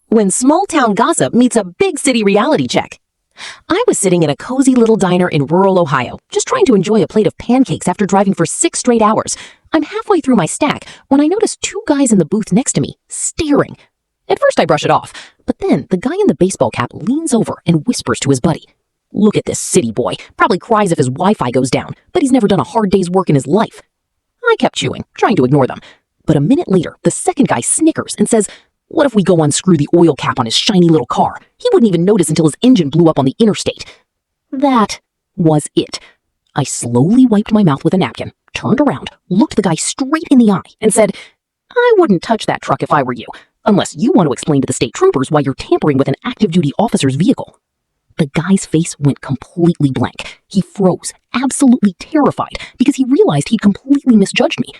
when small-town gossip meets a big-city reality check. I was sitting in a cozy little diner in rural Ohio, just trying to enjoy a plate of pancakes after driving for 6 straight hours. I'm halfway through my stack when I notice 2 guys in the booth next to me, staring. At first I brush it off, but then the guy in the baseball cap leans over and whispers to his buddy. Look at this city boy, probably cries if his Wi-Fi goes down, but he's never done a hard day's work in his life. I kept chewing, trying to ignore them. But a minute later, the second guy snickers and says, what if we go unscrew the oil cap on his shiny little car? He wouldn't even notice until his engine blew up on the interstate. That was it. I slowly wiped my mouth with a napkin, turned around, looked the guy straight in the eye, and said, I wouldn't touch that truck if I were you, unless you want to explain to the state troopers why you're tampering with an active-duty officer's vehicle. The guy's face went completely blank. He froze, absolutely terrified, because he realized he'd completely misjudged me.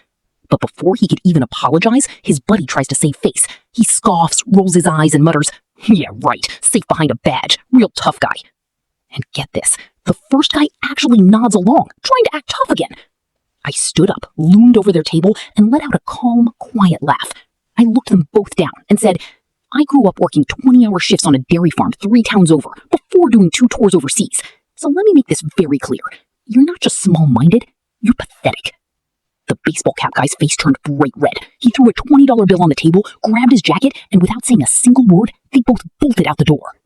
But before he could even apologize, his buddy tries to save face. He scoffs, rolls his eyes, and mutters, yeah, right, safe behind a badge, real tough guy. And get this, the first guy actually nods along, trying to act tough again. I stood up, loomed over their table, and let out a calm, quiet laugh. I looked them both down and said, I grew up working 20-hour shifts on a dairy farm 3 towns over before doing 2 tours overseas. So let me make this very clear. You're not just small-minded, you're pathetic. The baseball cap guy's face turned bright red. He threw a $20 bill on the table, grabbed his jacket, and without saying a single word, they both bolted out the door.